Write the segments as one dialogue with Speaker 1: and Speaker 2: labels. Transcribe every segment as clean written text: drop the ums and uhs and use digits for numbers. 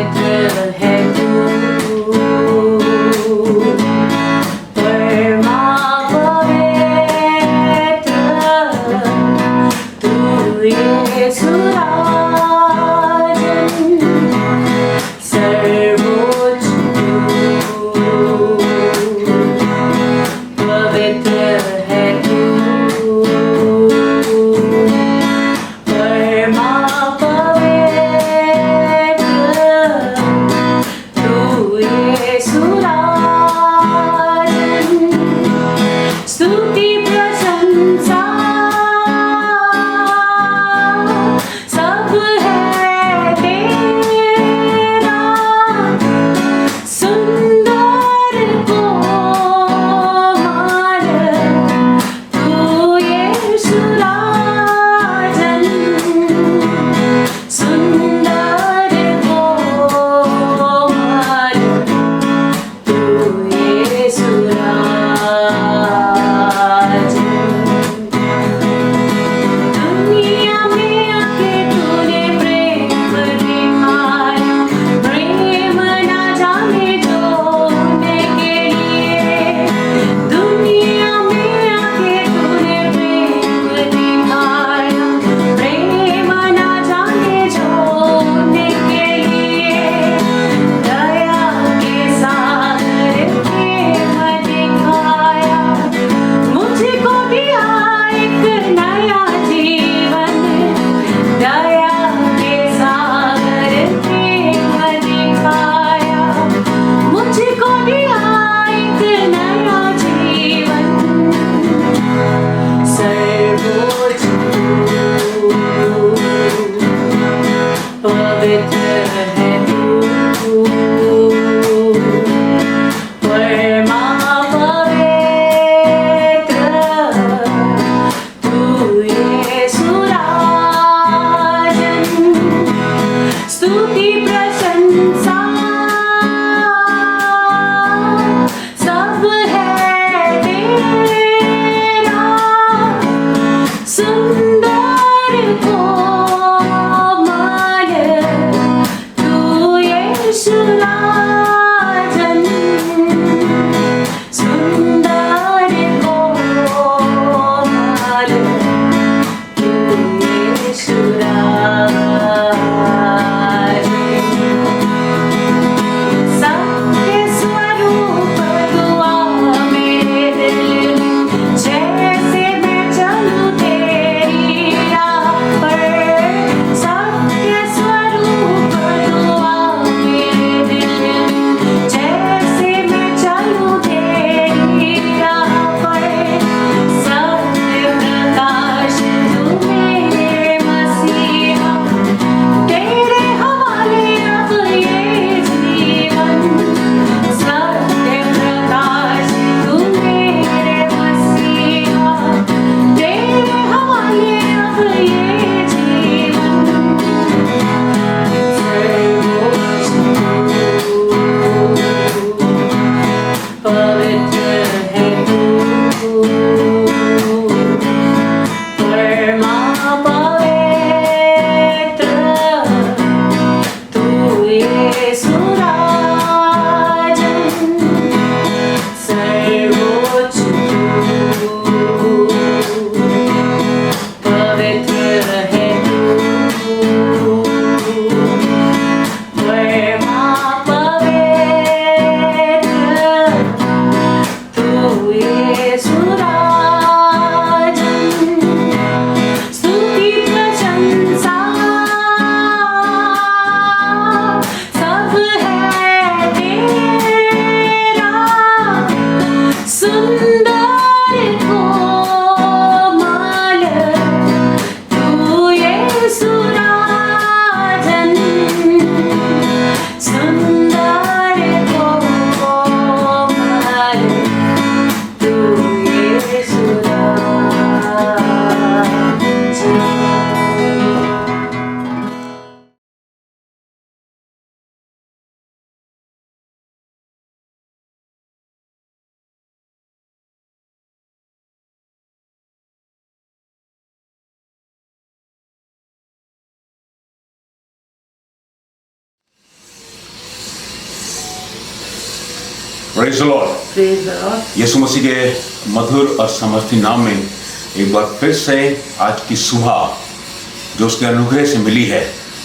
Speaker 1: पवित्र है तू, परमा पवित्र तू यीशु राजन, सर्वोच्च तू, पवित्र है तू, परमा पवित्र तू यीशु राजन, स्तुति प्रशंसा सब है तेरा, सुंदर कोमल तू यीशु राजन, सुंदर कोमल तू यीशु राजन। दुनिया में आके तूने प्रेम दिखाया, प्रेम ना जाने जोड़ने के लिए, दुनिया में आके तूने प्रेम दिखाया, प्रेम ना जाने जोड़ने के लिए, दया के सागर प्रेम दिखाया, मुझको दिया एक नया जीवन, दया के सागर प्रेम दिखाया, मुझको दिया एक नया जीवन, सर्वोच्च तू, पवित्र है तू, परमा पवित्र तू यीशु राजन, स्तुति प्रशंसा सब है तेरा, सुंदर कोमल तू यीशु राजन, सुंदर कोमल तू यीशु राजन, सत्य स्वरूप दुआ मेरे दिल में, जैसे मैं चलूं तेरी राह पर, सत्य स्वरूप दुआ मेरे दिल
Speaker 2: praise the Lord.
Speaker 1: Praise the Lord.
Speaker 2: यीशु मसीह के मधुर और समर्थी नाम में एक बार फिर से आज की सुबह जो उसके अनुग्रह से मिली है,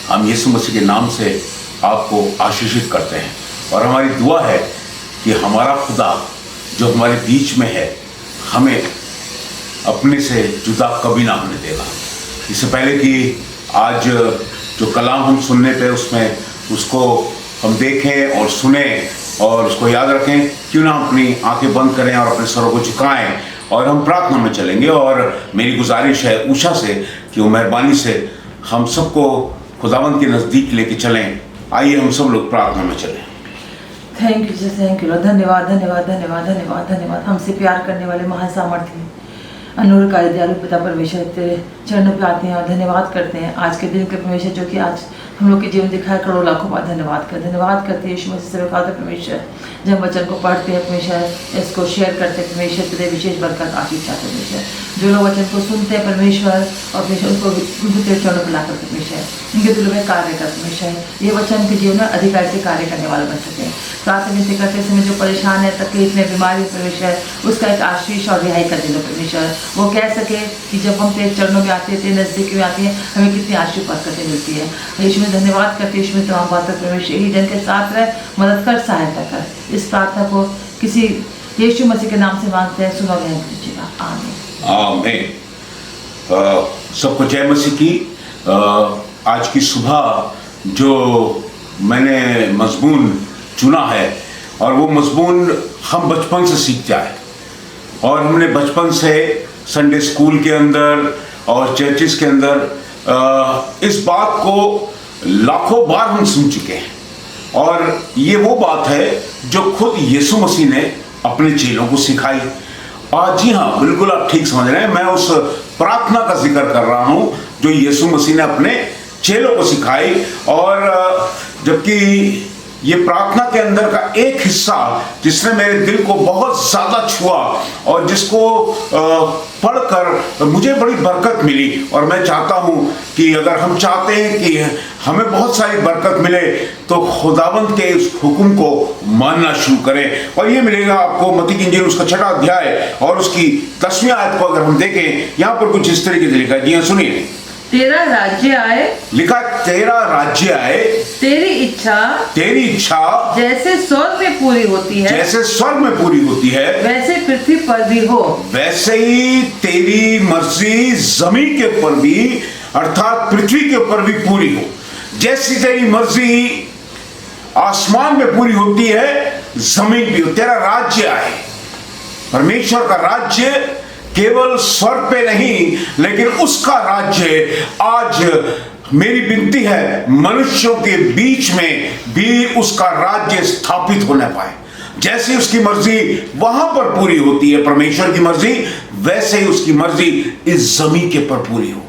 Speaker 2: हम यीशु मसीह के नाम से आपको आशीषित करते हैं। और हमारी दुआ है कि हमारा खुदा जो हमारे बीच में है, हमें अपने से जुदा कभी ना होने देगा। इससे पहले कि आज जो कलाम हम सुनने पे उसमें उसको हम देखें और सुने और उसको याद रखें, क्यों ना अपनी आंखें बंद करें और अपने सरों को झुकाएं और हम प्रार्थना में चलेंगे। और मेरी गुजारिश है उषा से कि वो मेहरबानी से हम सबको खुदावंद के नज़दीक लेके चलें। आइए हम सब लोग प्रार्थना में चलें।
Speaker 1: Thank you ji, thank you. धन्यवाद धन्यवाद धन्यवाद धन्यवाद धन्यवाद। हमसे प्यार करने वाले महान सामर्थ्य अनुग्रहकारी दयालु पिता परमेश्वर, तेरे चरणों पे आते हैं और धन्यवाद करते हैं आज के दिन के परमेश्वर, जो कि आज हम लोग के जीवन दिखाए करोड़ों लाखों बार धन्यवाद करते हैं। यीशु मसीह से कहते हैं परमेश्वर, जब वचन को पढ़ते हैं परमेश्वर, इसको शेयर करते हैं परमेश्वर, तेरे विशेष बरकत आशीष चाहते परमेश्वर। जो लोग वचन को सुनते हैं परमेश्वर और परमेश्वर उनको तेरे चरणों पर लाकर परमेश्वर उनके दिलों में कार्य कर परमेश्वर, ये वचन के जीवन में अधिकार से कार्य करने वाले बन सके। प्रार्थना से करते समय जो परेशान है, तकलीफ में, बीमारी परमेश्वर, उसका एक आशीष और रिहाई कर देना परमेश्वर। वो कह सके कि जब हम तेरे चरणों में आते हैं, तेरे नज़दीक में आते हैं, हमें कितनी आशीष बरकतें मिलती है। यीशु में धन्यवाद करते हैं। यीशु में तमाम बातें परमेश्वर ही जन के साथ रहे, मदद कर, सहायता कर। इस प्रार्थना को किसी यीशु मसीह के नाम से मांगते हैं, सुनो ग्रहण कीजिएगा। आमीन
Speaker 2: आमीन। सबको जय मसीह की। आज की सुबह जो मैंने मजमून चुना है, और वो मजमून हम बचपन से सीखते आए और हमने बचपन से संडे स्कूल के अंदर और चर्चिस के अंदर इस बात को लाखों बार हम सुन चुके हैं। और ये वो बात है जो खुद यीशु मसीह ने अपने चेलों को सिखाई। और जी हाँ, बिल्कुल आप ठीक समझ रहे हैं, मैं उस प्रार्थना का जिक्र कर रहा हूं जो यीशु मसीह ने अपने चेलों को सिखाई। और जबकि ये प्रार्थना के अंदर का एक हिस्सा जिसने मेरे दिल को बहुत ज़्यादा छुआ और जिसको पढ़कर मुझे बड़ी बरकत मिली, और मैं चाहता हूँ कि अगर हम चाहते हैं कि हमें बहुत सारी बरकत मिले तो खुदावंद के इस हुक्म को मानना शुरू करें। और ये मिलेगा आपको मत्ती की इंजील उसका 6वां अध्याय और उसकी 10वीं आयत को अगर हम देखें, यहाँ पर कुछ इस तरीके से लिखा है। जी हाँ, सुनिए।
Speaker 1: तेरा राज्य आए, लिखा
Speaker 2: तेरा राज्य आए,
Speaker 1: तेरी इच्छा जैसे स्वर्ग में पूरी होती है,
Speaker 2: जैसे स्वर्ग में पूरी होती है,
Speaker 1: वैसे पृथ्वी पर भी हो।
Speaker 2: वैसे ही तेरी मर्जी जमीन के ऊपर भी, अर्थात पृथ्वी के ऊपर भी पूरी हो। जैसी तेरी मर्जी आसमान में पूरी होती है, जमीन भी हो। तेरा राज्य आए। परमेश्वर का राज्य केवल स्वर्ग पे नहीं, लेकिन उसका राज्य आज मेरी विनती है मनुष्यों के बीच में भी उसका राज्य स्थापित होने पाए। जैसे उसकी मर्जी वहां पर पूरी होती है, परमेश्वर की मर्जी, वैसे ही उसकी मर्जी इस जमीन के ऊपर पूरी हो।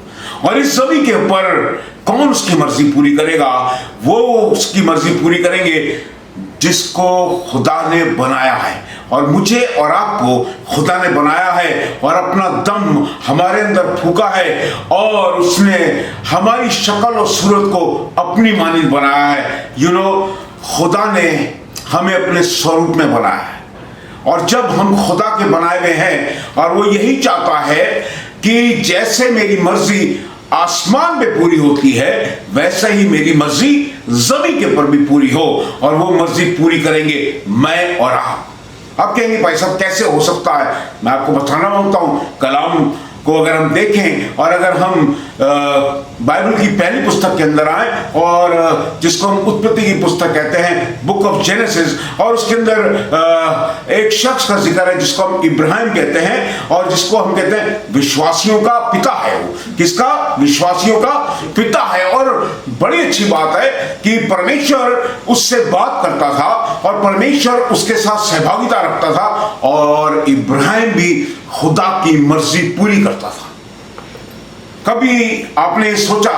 Speaker 2: और इस जमीन के ऊपर कौन उसकी मर्जी पूरी करेगा? वो उसकी मर्जी पूरी करेंगे जिसको खुदा ने बनाया है। और मुझे और आपको खुदा ने बनाया है और अपना दम हमारे अंदर फूका है, और उसने हमारी शक्ल और सूरत को अपनी मानिंद बनाया है। खुदा ने हमें अपने स्वरूप में बनाया है, और जब हम खुदा के बनाए हुए हैं, और वो यही चाहता है कि जैसे मेरी मर्जी आसमान में पूरी होती है, वैसे ही मेरी मर्जी जमीन के ऊपर भी पूरी हो। और वो मर्जी पूरी करेंगे मैं और आप कहेंगे भाई साहब कैसे हो सकता है? मैं आपको बताना मांगता हूं। कलाम को अगर हम देखें और अगर हम बाइबल की पहली पुस्तक के अंदर आए, और जिसको हम उत्पत्ति की पुस्तक कहते हैं, बुक ऑफ जेनेसिस, और उसके अंदर एक शख्स का जिक्र है जिसको हम इब्राहिम कहते हैं, और जिसको हम कहते हैं विश्वासियों का पिता है। वो किसका? विश्वासियों का पिता है। और बड़ी अच्छी बात है कि परमेश्वर उससे बात करता था और परमेश्वर उसके साथ सहभागिता रखता था, और इब्राहिम भी खुदा की मर्जी पूरी करता था। कभी आपने सोचा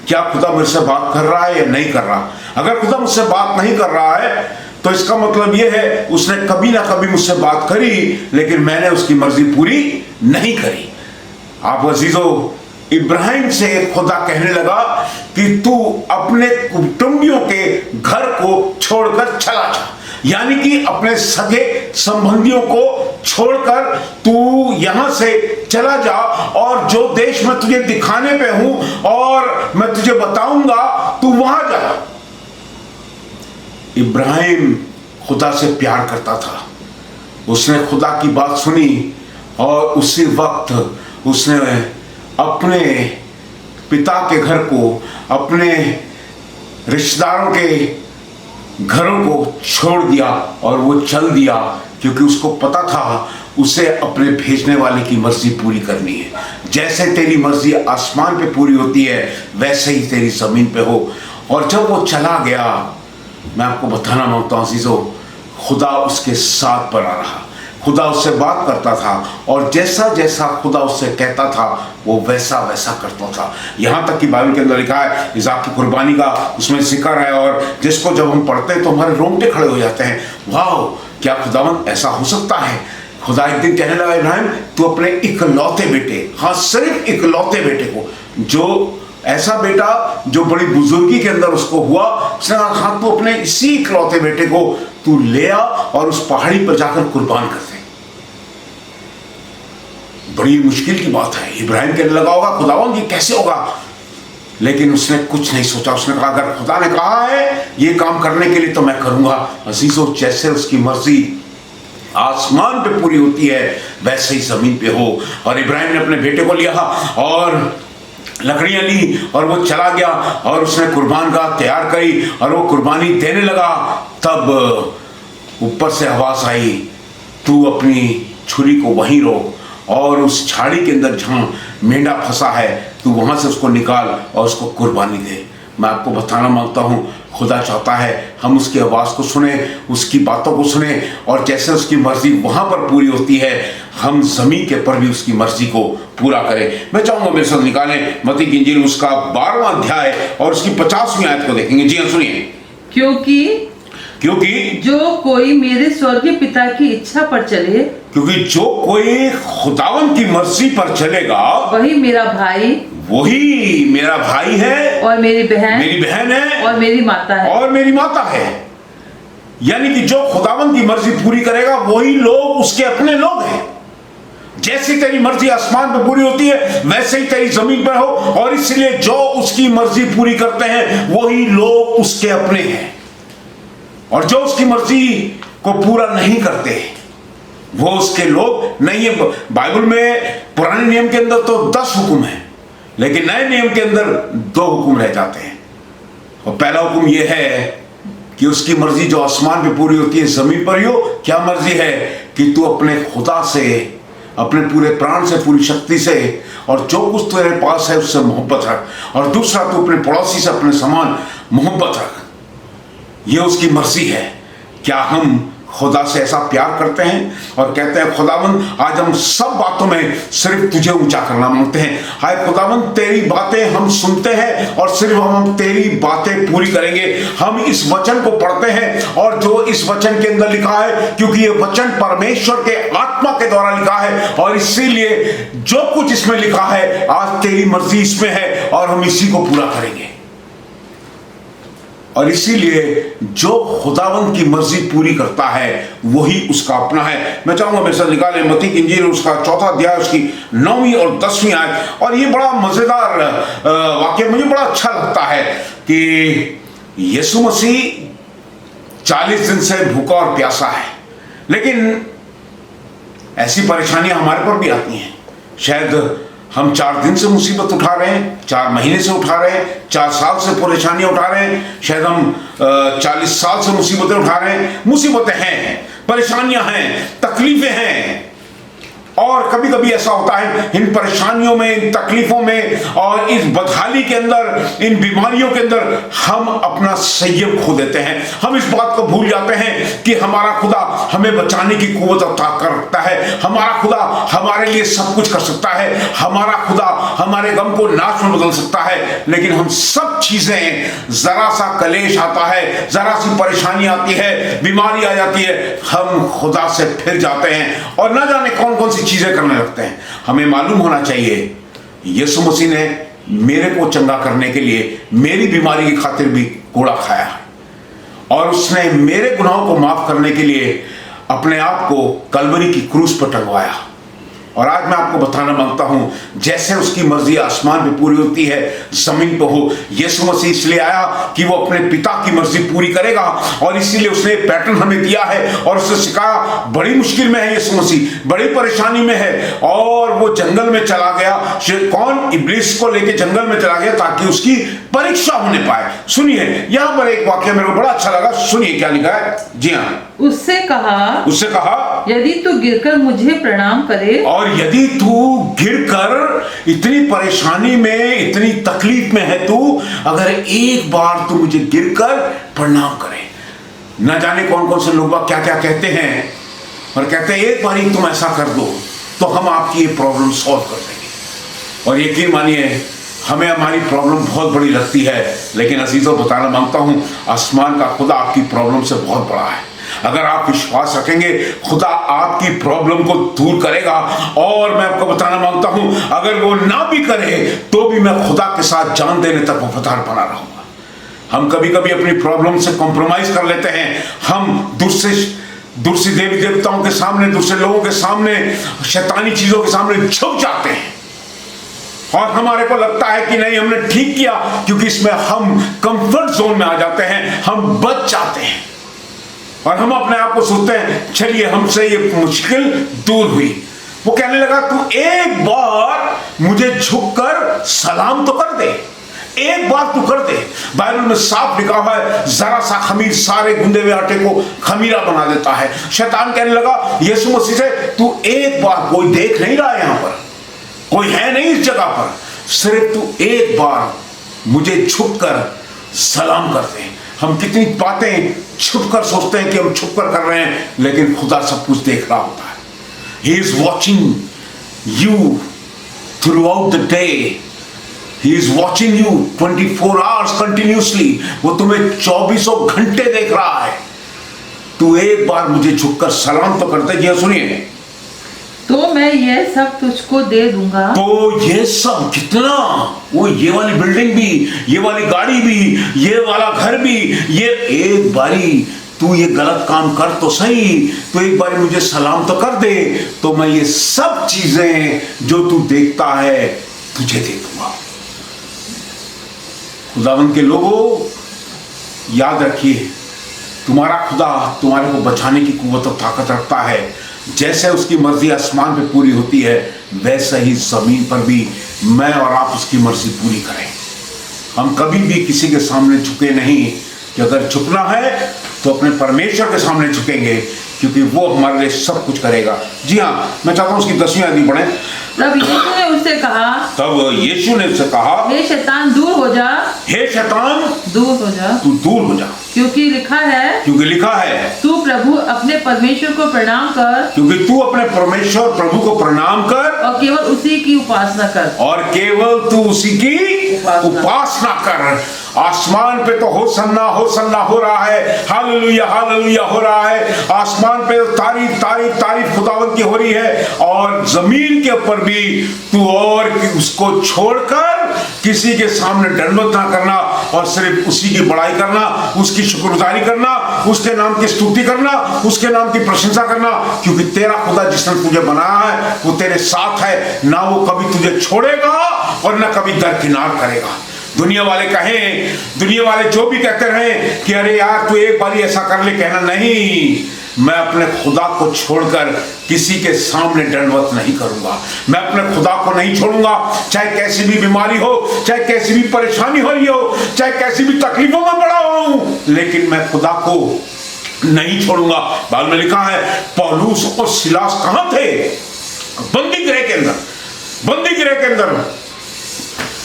Speaker 2: क्या खुदा मुझसे बात कर रहा है या नहीं कर रहा? अगर खुदा मुझसे बात नहीं कर रहा है तो इसका मतलब यह है उसने कभी ना कभी मुझसे बात करी, लेकिन मैंने उसकी मर्जी पूरी नहीं करी। आप अजीजों, इब्राहिम से खुदा कहने लगा कि तू अपने कुटुंबियों के घर को छोड़कर चला जा। यानी कि अपने सगे संबंधियों को छोड़कर तू यहां से चला जा और जो देश मैं तुझे दिखाने पे हूं और मैं तुझे बताऊंगा तू वहां जा। इब्राहिम खुदा से प्यार करता था, उसने खुदा की बात सुनी और उसी वक्त उसने अपने पिता के घर को, अपने रिश्तेदारों के घरों को छोड़ दिया और वो चल दिया, क्योंकि उसको पता था उसे अपने भेजने वाले की मर्जी पूरी करनी है। जैसे तेरी मर्जी आसमान पे पूरी होती है वैसे ही तेरी जमीन पे हो। और जब वो चला गया, मैं आपको बताना मांगता हूं अजीजों, खुदा उसके साथ बना रहा, खुदा उससे बात करता था और जैसा जैसा खुदा उससे कहता था वो वैसा वैसा करता था। यहाँ तक कि बाइबल के अंदर लिखा है इसहाक की कुर्बानी का उसमें जिक्र है, और जिसको जब हम पढ़ते हैं तो हमारे रोंगटे खड़े हो जाते हैं। वाह, क्या खुदावंद ऐसा हो सकता है। खुदा एक दिन कहने लगा, इब्राहिम तू अपने इकलौते बेटे, हाँ सिर्फ इकलौते बेटे को, जो ऐसा बेटा जो बड़ी बुजुर्गी के अंदर उसको हुआ, उसने कहा हाँ तू अपने इसी इकलौते बेटे को तू ले आ और उस पहाड़ी पर जाकर कुर्बान कर दे। बड़ी मुश्किल की बात है। इब्राहिम कहने लगा होगा खुदावंद ये कैसे होगा, लेकिन उसने कुछ नहीं सोचा। उसने कहा अगर खुदा ने कहा है ये काम करने के लिए तो मैं करूंगा। अजीजों, जैसे उसकी मर्जी आसमान पे पूरी होती है वैसे ही जमीन पे हो। और इब्राहिम ने अपने बेटे को लिया और लकड़ियां ली और वो चला गया और उसने कुर्बान का तैयार करी और वो कुर्बानी देने लगा। तब ऊपर से आवाज आई, तू अपनी छुरी को वहीं रोक और उस झाड़ी के अंदर जहां मेंढा फंसा है तू वहां से उसको निकाल और उसको कुर्बानी दे। मैं आपको बताना मांगता हूं, खुदा चाहता है हम उसकी आवाज़ को सुने, उसकी बातों को सुने, और जैसे उसकी मर्जी वहां पर पूरी होती है हम जमीन के पर भी उसकी मर्जी को पूरा करें। मैं चाहूंगा मेरे साथ निकालें मत्ती की इंजील उसका 12वां अध्याय और उसकी 50वीं आयत को देखेंगे। जी हाँ सुनिए। क्योंकि
Speaker 1: जो कोई मेरे स्वर्गीय पिता की इच्छा पर चले,
Speaker 2: क्योंकि जो कोई खुदावन की मर्जी पर चलेगा
Speaker 1: वही मेरा भाई
Speaker 2: है
Speaker 1: और मेरी बहन
Speaker 2: है
Speaker 1: और मेरी माता है।
Speaker 2: यानी कि जो खुदावन की मर्जी पूरी करेगा वही लोग उसके अपने लोग हैं। जैसी तेरी मर्जी आसमान पर पूरी होती है वैसे ही तेरी जमीन पर हो, और इसलिए जो उसकी मर्जी पूरी करते हैं वही लोग उसके अपने हैं। और जो उसकी मर्जी को पूरा नहीं करते वो उसके लोग नहीं है। बाइबल में पुराने नियम के अंदर तो 10 हुक्म है, लेकिन नए नियम के अंदर 2 हुक्म रह जाते हैं। और पहला हुक्म यह है कि उसकी मर्जी जो आसमान पे पूरी होती है जमीन पर ही हो। क्या मर्जी है? कि तू अपने खुदा से, अपने पूरे प्राण से, पूरी शक्ति से और जो कुछ तेरे पास है उससे मोहब्बत रख। और दूसरा, तू अपने पड़ोसी से अपने समान मोहब्बत रख। ये उसकी मर्जी है। क्या हम खुदा से ऐसा प्यार करते हैं और कहते हैं खुदावंद आज हम सब बातों में सिर्फ तुझे ऊंचा करना मांगते हैं। हाय खुदावंद, तेरी बातें हम सुनते हैं और सिर्फ हम तेरी बातें पूरी करेंगे। हम इस वचन को पढ़ते हैं और जो इस वचन के अंदर लिखा है, क्योंकि ये वचन परमेश्वर के आत्मा के द्वारा लिखा है, और इसीलिए जो कुछ इसमें लिखा है आज तेरी मर्जी इसमें है और हम इसी को पूरा करेंगे। और इसीलिए जो खुदावंद की मर्जी पूरी करता है वही उसका अपना है। मैं चाहूंगा मेरे साथ निकालें मत्ती की इंजील उसका 4वां अध्याय उसकी 9वीं और 10वीं आयत। और ये बड़ा मजेदार वाक्य मुझे बड़ा अच्छा लगता है कि यीशु मसीह 40 दिन से भूखा और प्यासा है, लेकिन ऐसी परेशानियां हमारे पर भी आती हैं। शायद हम 4 दिन से मुसीबत उठा रहे हैं, 4 महीने से उठा रहे हैं, 4 साल से परेशानियां उठा रहे हैं, शायद हम 40 साल से मुसीबतें उठा रहे हैं। मुसीबतें हैं, परेशानियां हैं, तकलीफें हैं। और कभी कभी ऐसा होता है इन परेशानियों में, इन तकलीफों में और इस बदहाली के अंदर, इन बीमारियों के अंदर हम अपना संयम खो देते हैं। हम इस बात को भूल जाते हैं कि हमारा खुदा हमें बचाने की कुव्वत अता करता है। हमारा खुदा हमारे लिए सब कुछ कर सकता है। हमारा खुदा हमारे गम को नाश में बदल सकता है। लेकिन हम सब चीजें, जरा सा कलेश आता है, जरा सी परेशानी आती है, बीमारी आ जाती है, हम खुदा से फिर जाते हैं और न जाने कौन कौन सी चीजें करने लगते हैं। हमें मालूम होना चाहिए यीशु मसीह ने मेरे को चंगा करने के लिए मेरी बीमारी की खातिर भी कोड़ा खाया है। और उसने मेरे गुनाहों को माफ करने के लिए अपने आप को कलवरी की क्रूस पर टंगवाया। और आज मैं आपको बताना मांगता हूं, जैसे उसकी मर्जी आसमान पे पूरी होती है जमीन पे हो। यीशु मसीह इसलिए आया कि वो अपने पिता की मर्जी पूरी करेगा, और इसीलिए उसने पैटर्न हमें दिया है और उसने सिखाया। बड़ी मुश्किल में है यीशु मसीह, बड़ी परेशानी में है, और वो जंगल में चला गया। कौन? इब्लीस को लेके जंगल में चला गया ताकि उसकी परीक्षा होने पाए। सुनिए यहां पर एक वाक्य मेरे को बड़ा अच्छा लगा, सुनिए क्या लिखा है। जी हाँ,
Speaker 3: उससे कहा यदि तू गिरकर मुझे प्रणाम करे,
Speaker 2: और यदि तू गिरकर, इतनी परेशानी में, इतनी तकलीफ में है तू, अगर एक बार तू मुझे गिरकर प्रणाम करे। न जाने कौन कौन से लोग क्या क्या कहते हैं, और कहते हैं एक बार ही तुम ऐसा कर दो तो हम आपकी ये प्रॉब्लम सॉल्व कर देंगे। और यकीन मानिए हमें हमारी प्रॉब्लम बहुत बड़ी लगती है, लेकिन अजीजों बताना मांगता हूं, आसमान का खुदा आपकी प्रॉब्लम से बहुत बड़ा है। अगर आप विश्वास रखेंगे, खुदा आपकी प्रॉब्लम को दूर करेगा। और मैं आपको बताना मांगता हूं, अगर वो ना भी करे तो भी मैं खुदा के साथ जान देने तक वफादार बना रहूंगा। हम कभी कभी अपनी प्रॉब्लम से कॉम्प्रोमाइज कर लेते हैं। हम दूसरे देवी देवताओं के सामने, दूसरे लोगों के सामने, शैतानी चीजों के सामने झुक जाते हैं, और हमारे को लगता है कि नहीं हमने ठीक किया, क्योंकि इसमें हम कंफर्ट जोन में आ जाते हैं, हम बच जाते हैं, और हम अपने आप को सोचते हैं चलिए हमसे ये मुश्किल दूर हुई। वो कहने लगा तू एक बार मुझे झुककर सलाम तो कर दे, एक बार तू कर दे। बाइबल में साफ लिखा हुआ है, जरा सा खमीर सारे गुंदे हुए आटे को खमीरा बना देता है। शैतान कहने लगा यीशु मसीह से, तू एक बार, कोई देख नहीं रहा है यहां पर, कोई है नहीं इस जगह पर, सिर्फ तू एक बार मुझे झुककर सलाम कर दे। हम कितनी बातें छुपकर सोचते हैं कि हम छुपकर कर रहे हैं, लेकिन खुदा सब कुछ देख रहा होता है। He is watching you throughout the day. He is watching you 24 hours continuously. वो तुम्हें 24 घंटे देख रहा है। तू एक बार मुझे झुककर सलाम तो करते। ये सुनिए,
Speaker 3: तो मैं यह सब तुझको दे दूंगा।
Speaker 2: तो ये सब कितना, वो ये वाली बिल्डिंग भी, ये वाली गाड़ी भी, ये वाला घर भी, ये एक बारी तू ये गलत काम कर तो सही, तो एक बारी मुझे सलाम तो कर दे, तो मैं ये सब चीजें जो तू देखता है तुझे दे दूंगा। खुदावंद के लोगों, याद रखिए, तुम्हारा खुदा तुम्हारे को बचाने की कुव्वत और ताकत रखता है। जैसे उसकी मर्जी आसमान पे पूरी होती है, वैसे ही जमीन पर भी मैं और आप उसकी मर्जी पूरी करें। हम कभी भी किसी के सामने झुके नहीं, कि अगर झुकना है तो अपने परमेश्वर के सामने झुकेंगे, क्योंकि वो हमारे लिए सब कुछ करेगा। जी हाँ, मैं चाहता हूँ उसकी 10वीं आयत पढ़ें।
Speaker 3: तब यीशु ने उससे कहा,
Speaker 2: तब यीशु ने उससे कहा,
Speaker 3: हे शैतान दूर हो जा,
Speaker 2: हे शैतान
Speaker 3: दूर हो जा,
Speaker 2: तू दूर हो जा,
Speaker 3: क्योंकि लिखा है तू प्रभु अपने परमेश्वर को प्रणाम कर,
Speaker 2: क्योंकि तू अपने परमेश्वर प्रभु को प्रणाम कर,
Speaker 3: और केवल उसी की उपासना कर,
Speaker 2: और केवल तू उसी की उपासना कर। आसमान पे तो होसन्ना होसन्ना हो रहा है, हालेलुया हालेलुया हो रहा है। आसमान पे तारीफ तारीफ तारीफ खुदावंद की हो रही है, और जमीन के ऊपर भी तू और उसको छोड़कर किसी के सामने दंडवत ना करना, और सिर्फ उसी की बड़ाई करना, उसकी शुक्रगुजारी करना, उसके नाम की स्तुति करना, उसके नाम की प्रशंसा करना, क्योंकि तेरा खुदा जिसने तुझे बनाया है वो तेरे साथ है। ना वो कभी तुझे छोड़ेगा और ना कभी दरकिनार करेगा। दुनिया वाले कहें, दुनिया वाले जो भी कहते रहे कि अरे यार तू एक बार ऐसा कर ले, कहना नहीं, मैं अपने खुदा को छोड़कर किसी के सामने दंडवत नहीं करूंगा। मैं अपने खुदा को नहीं छोड़ूंगा, चाहे कैसी भी बीमारी हो, चाहे कैसी भी परेशानी हो रही हो, चाहे कैसी भी तकलीफों में पड़ा हूं, लेकिन मैं खुदा को नहीं छोड़ूंगा। बाइबल में लिखा है पौलुस और सिलास कहां थे? बंदी गृह के अंदर, बंदी गृह के अंदर।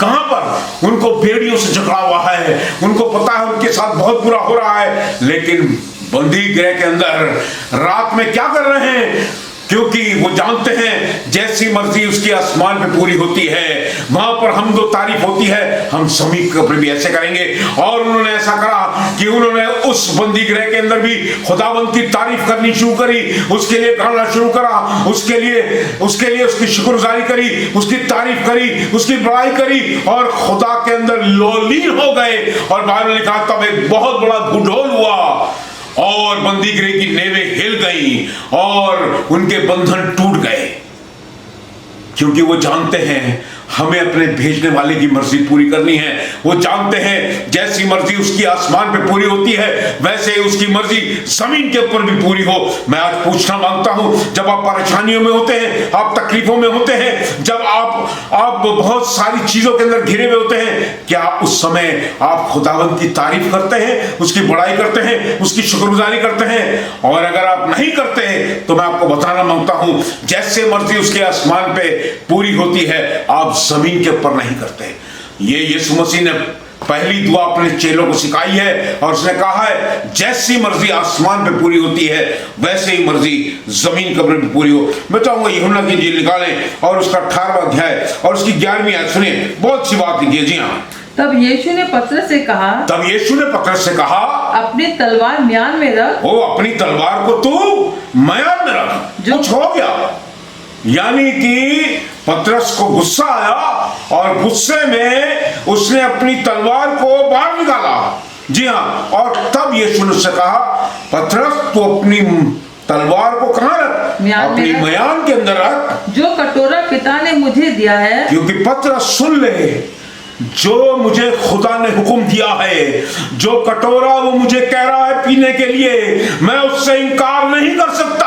Speaker 2: कहां पर? उनको बेड़ियों से जकड़ा हुआ है, उनको पता है उनके साथ बहुत बुरा हो रहा है, लेकिन बंदी गृह के अंदर रात में क्या कर रहे हैं? क्योंकि वो जानते हैं जैसी मर्जी उसकी आसमान पे पूरी होती है, वहां पर हम दो तारीफ होती है, हम जमीन के ऊपर भी ऐसे करेंगे। और उन्होंने ऐसा करा कि उन्होंने उस बंदी गृह के अंदर भी खुदावंद की तारीफ करनी शुरू करी, उसके लिए गाना शुरू करा, उसके लिए उसकी शुक्रगुजारी करी, उसकी तारीफ करी, उसकी बड़ाई करी और खुदा के अंदर लोलीन हो गए। और बाइबल ने लिखा तब एक बहुत बड़ा भूडोल हुआ और बंदी गृह की नेवें हिल गई और उनके बंधन टूट गए, क्योंकि वो जानते हैं हमें अपने भेजने वाले की मर्जी पूरी करनी है। वो जानते हैं जैसी मर्जी उसकी आसमान पे पूरी होती है वैसे ही उसकी मर्जी जमीन के ऊपर भी पूरी हो। मैं आज पूछना मांगता हूं, जब आप परेशानियों में होते हैं, आप तकलीफों में होते हैं, जब आप बहुत सारी चीजों के अंदर घिरे हुए होते हैं, क्या उस समय आप खुदावंद की तारीफ करते हैं, उसकी बड़ाई करते हैं, उसकी शुक्रगुजारी करते हैं? और अगर आप नहीं करते तो मैं आपको बताना मांगता हूं, जैसे मर्जी उसके आसमान पे पूरी होती है आप जमीन के ऊपर नहीं करते। ये यीशु मसीह ने पहली दुआ अपने चेलों को सिखाई है और उसने कहा है जैसी मर्जी आसमान पे पूरी होती है वैसे ही मर्जी जमीन के ऊपर भी पूरी हो। मैं चाहूंगा यूहन्ना की इंजील निकालें और उसका 18वां अध्याय और उसकी 11वीं आयत सुनिए, बहुत सी बात लिखी है। जी हाँ,
Speaker 3: तब यीशु ने पतरस से कहा अपनी तलवार म्यान में रख।
Speaker 2: ओ, अपनी तलवार को तू म्यान में रख। कुछ हो गया, यानी कि पतरस को गुस्सा आया और गुस्से में उसने अपनी तलवार को बाहर निकाला। जी हाँ, और तब यीशु ने उससे कहा पतरस तू अपनी तलवार को कहां रख? अपनी म्यान के अंदर रख,
Speaker 3: जो कटोरा पिता ने मुझे दिया है।
Speaker 2: क्योंकि पतरस सुन ले, जो मुझे खुदा ने हुक्म दिया है, जो कटोरा वो मुझे कह रहा है पीने के लिए, मैं उससे इनकार नहीं कर सकता।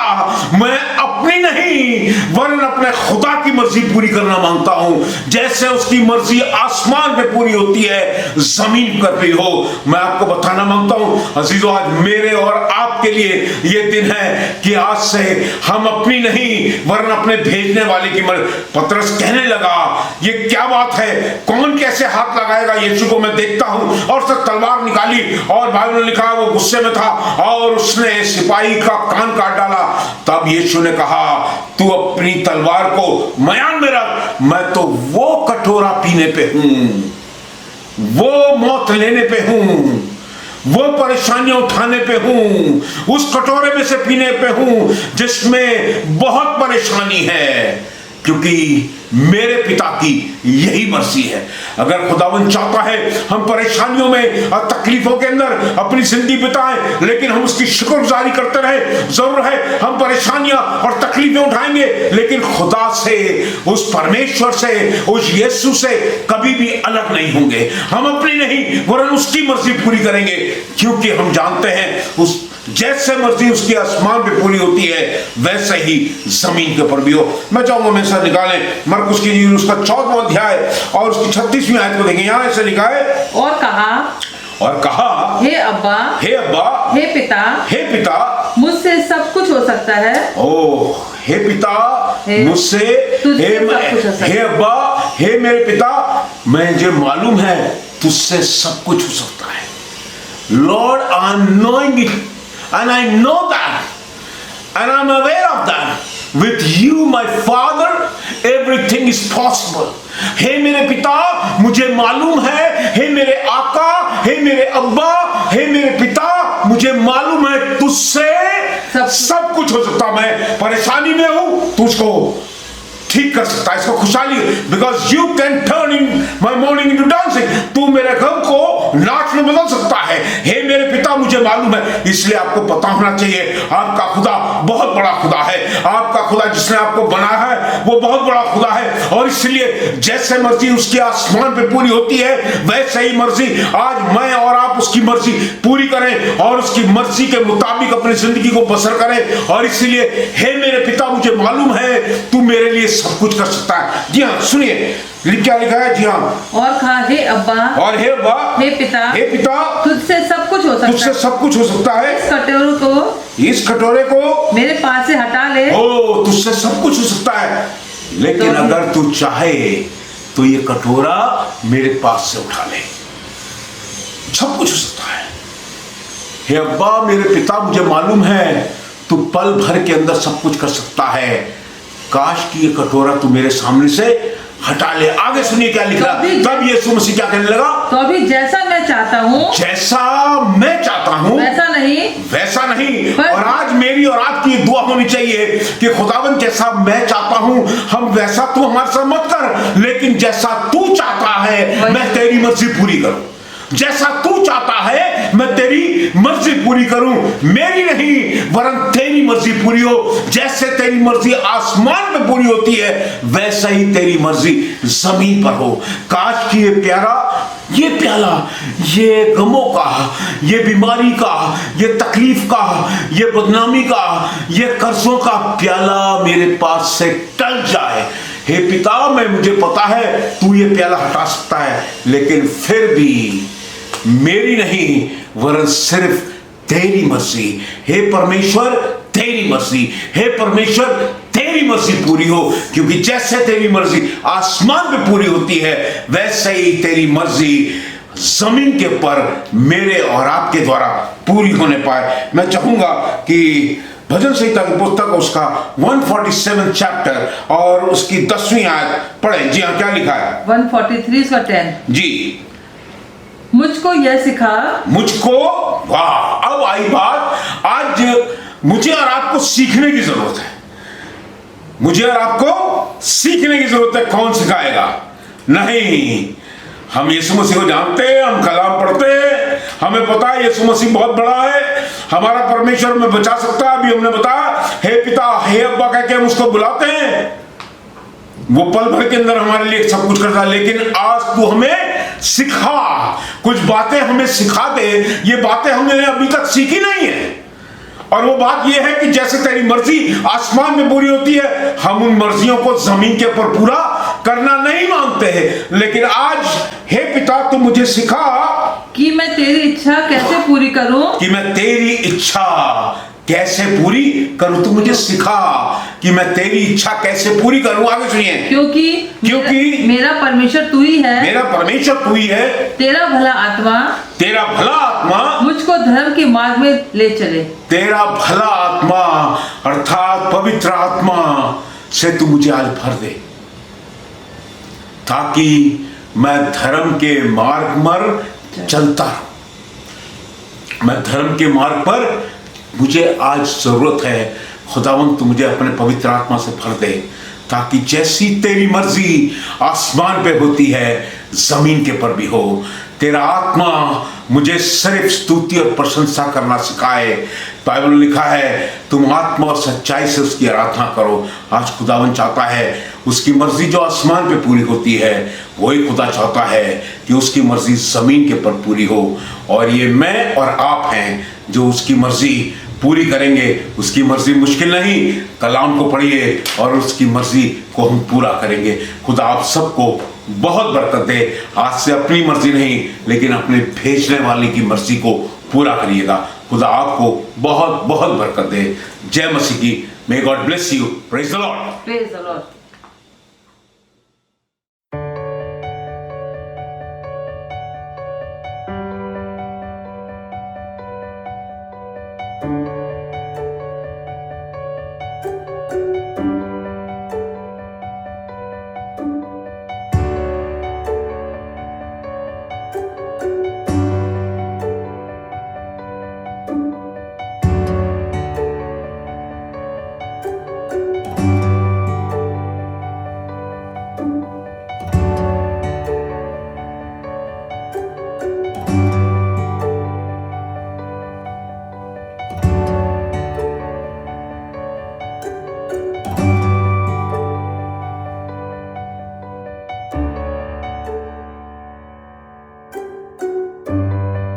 Speaker 2: मैं अपनी नहीं वरन अपने खुदा की मर्जी पूरी करना मांगता हूं। जैसे उसकी मर्जी आसमान पे पूरी होती है जमीन पर भी हो। मैं आपको बताना मांगता हूं अजीजों, आज मेरे और आपके लिए ये दिन है कि आज से हम अपनी नहीं वरन अपने भेजने वाले की मर्जी। पतरस कहने लगा ये क्या बात है, कौन कैसे हाथ लगाएगा यीशु को? मैं देखता हूं। और उसने तलवार निकाली और बाइबल में लिखा वो गुस्से में था और उसने सिपाही का कान काट डाला। तब यीशु ने कहा तू अपनी तलवार को म्यान में रख, मैं तो वो कटोरा पीने पे हूं, वो मौत लेने पे हूं, वो परेशानियां उठाने पे हूं, उस कटोरे में से पीने पे हूं जिसमें बहुत परेशानी है, क्योंकि मेरे पिता की यही मर्जी है। अगर खुदावन चाहता है हम परेशानियों में और तकलीफों के अंदर अपनी जिंदगी बिताएं, लेकिन हम उसकी शुक्रगुजारी करते रहे। जरूर है हम परेशानियां और तकलीफें उठाएंगे, लेकिन खुदा से, उस परमेश्वर से, उस यीशु से कभी भी अलग नहीं होंगे। हम अपनी नहीं वरन उसकी मर्जी पूरी करेंगे, क्योंकि हम जानते हैं उस जैसे मर्जी उसकी आसमान पे पूरी होती है वैसे ही जमीन के ऊपर भी हो। मैं चाहूंगा मैं से निकालें मरकुस की इंजील उसका 14वां अध्याय और उसकी 36वीं आयत को देखें। यहां ऐसे लिखा है
Speaker 3: और कहा हे अब्बा,
Speaker 2: हे पिता,
Speaker 3: मुझसे सब कुछ हो सकता है।
Speaker 2: ओ हे पिता, मुझसे, हे अब्बा, हे मेरे पिता, मुझे मालूम है तुझसे सब कुछ हो सकता है। Lord, I'm knowing it and I know that and I'm aware of that. With you, my Father, everything is possible. हे मेरे पिता, मुझे मालूम है, हे मेरे आका, हे मेरे अब्बा, हे मेरे पिता, मुझे मालूम है तुझसे सब कुछ हो सकता। मैं परेशानी में हूं, तुझको ठीक कर सकता है, इसको खुशहाली, because you can turn in my morning into dancing. तू मेरे गम को नाच में बदल सकता है। हे मेरे पिता, मुझे मालूम है। इसलिए आपको पता होना चाहिए आपका खुदा बहुत बड़ा खुदा है। आपका खुदा जिसने आपको बनाया है वो बहुत बड़ा खुदा है, और इसलिए जैसे मर्जी उसकी आसमान पे पूरी होती है वैसे ही मर्जी आज मैं और आप उसकी मर्जी पूरी करें और उसकी मर्जी के मुताबिक अपनी जिंदगी को बसर करें। और इसलिए हे मेरे पिता, मुझे मालूम है तू मेरे लिए सब कुछ कर सकता है। जी हाँ, सुनिए क्या लिखा है। जी हाँ,
Speaker 3: और कहा हे अब्बा, हे पिता, तुझसे सब कुछ हो सकता है।
Speaker 2: तुझसे सब कुछ हो सकता है। इस कटोरे को
Speaker 3: मेरे पास से हटा ले।
Speaker 2: ओ, तुझसे सब कुछ हो सकता है, लेकिन तो अगर तू चाहे तो ये कटोरा मेरे पास से उठा ले। सब कुछ हो सकता है। हे अब्बा, मेरे पिता, मुझे मालूम है तू पल भर के अंदर सब कुछ कर सकता है। काश कि ये कटोरा तू मेरे सामने से हटा ले। आगे सुनिए क्या लिखा। तब यीशु मसीह क्या कहने लगा,
Speaker 3: तो अभी जैसा मैं चाहता हूँ,
Speaker 2: जैसा मैं चाहता हूँ वैसा नहीं। और आज मेरी और आपकी दुआ होनी चाहिए कि खुदावन जैसा मैं चाहता हूँ हम वैसा तू हमारे साथ मत कर, लेकिन जैसा तू चाहता है मैं तेरी मर्जी पूरी करूँ। जैसा तू चाहता है मैं तेरी मर्जी पूरी करूं, मेरी नहीं वरन तेरी मर्जी पूरी हो। जैसे तेरी मर्जी आसमान में पूरी होती है वैसा ही तेरी मर्जी जमीन पर हो। काश कि ये प्याला, ये गमों का, ये बीमारी का, ये तकलीफ का, ये बदनामी का, ये कर्जों का प्याला मेरे पास से टल जाए। हे पिता, मुझे पता है तू ये प्याला हटा सकता है, लेकिन फिर भी मेरी नहीं वरन सिर्फ तेरी मर्जी। हे परमेश्वर तेरी मर्जी, हे परमेश्वर तेरी मर्जी पूरी हो, क्योंकि जैसे तेरी मर्जी आसमान में पूरी होती है वैसे ही तेरी मर्जी जमीन के ऊपर मेरे और आपके द्वारा पूरी होने पाए। मैं चाहूंगा कि भजन संहिता की पुस्तक उसका 147 चैप्टर और उसकी 10वीं आयत पढ़े। जी हाँ, क्या लिखा है?
Speaker 3: 143 का 10
Speaker 2: जी।
Speaker 3: मुझको यह सिखा,
Speaker 2: मुझको, वाह, अब आई बात। आज मुझे और आपको सीखने की जरूरत है। मुझे और आपको सीखने की जरूरत है। कौन सिखाएगा? नहीं, हम यीशु मसीह को जानते हैं, हम कलाम पढ़ते हैं, हमें पता है यीशु मसीह बहुत बड़ा है, हमारा परमेश्वर में बचा सकता है। अभी हमने बताया हे पिता, हे अब्बा कह के हम उसको बुलाते हैं, वो पल भर के अंदर हमारे लिए सब कुछ करता है। लेकिन आज तू हमें सिखा, कुछ बातें हमें सिखा दे। ये बातें हमने अभी तक सीखी नहीं है, और वो बात ये है कि जैसे तेरी मर्जी आसमान में पूरी होती है, हम उन मर्जियों को जमीन के ऊपर पूरा करना नहीं मांगते हैं। लेकिन आज हे पिता, तू मुझे सिखा
Speaker 3: कि मैं तेरी इच्छा कैसे पूरी करूं,
Speaker 2: कि मैं तेरी इच्छा कैसे पूरी करूं। तू मुझे सिखा कि मैं तेरी इच्छा कैसे पूरी करूं। आगे सुनिए।
Speaker 3: क्योंकि मेरा परमेश्वर तू ही है,
Speaker 2: मेरा परमेश्वर तू ही है,
Speaker 3: तेरा भला आत्मा मुझको धर्म के मार्ग में ले चले।
Speaker 2: तेरा भला आत्मा अर्थात पवित्र आत्मा से तू मुझे आज भर दे, ताकि मैं धर्म के मार्ग पर चलता रहूं। मैं धर्म के मार्ग पर, मुझे आज जरूरत है खुदावंद, तू मुझे अपने पवित्र आत्मा से भर दे, ताकि जैसी तेरी मर्जी आसमान पे होती है जमीन के पर भी हो। तेरा आत्मा मुझे सिर्फ स्तुति और प्रशंसा करना सिखाए। बाइबल में लिखा है तुम आत्मा और सच्चाई से उसकी आराधना करो। आज खुदावन चाहता है उसकी मर्जी जो आसमान पे पूरी होती है, वही खुदा चाहता है कि उसकी मर्जी जमीन के पर पूरी हो। और ये मैं और आप हैं जो उसकी मर्जी पूरी करेंगे। उसकी मर्जी मुश्किल नहीं, कलाम को पढ़िए और उसकी मर्जी को हम पूरा करेंगे। खुदा आप सबको बहुत बरकत दे। आज से अपनी मर्जी नहीं, लेकिन अपने भेजने वाले की मर्जी को पूरा करिएगा। खुदा आपको बहुत बहुत बरकत दे। जय मसीह की। May God bless you. Praise the Lord.
Speaker 3: Praise the Lord.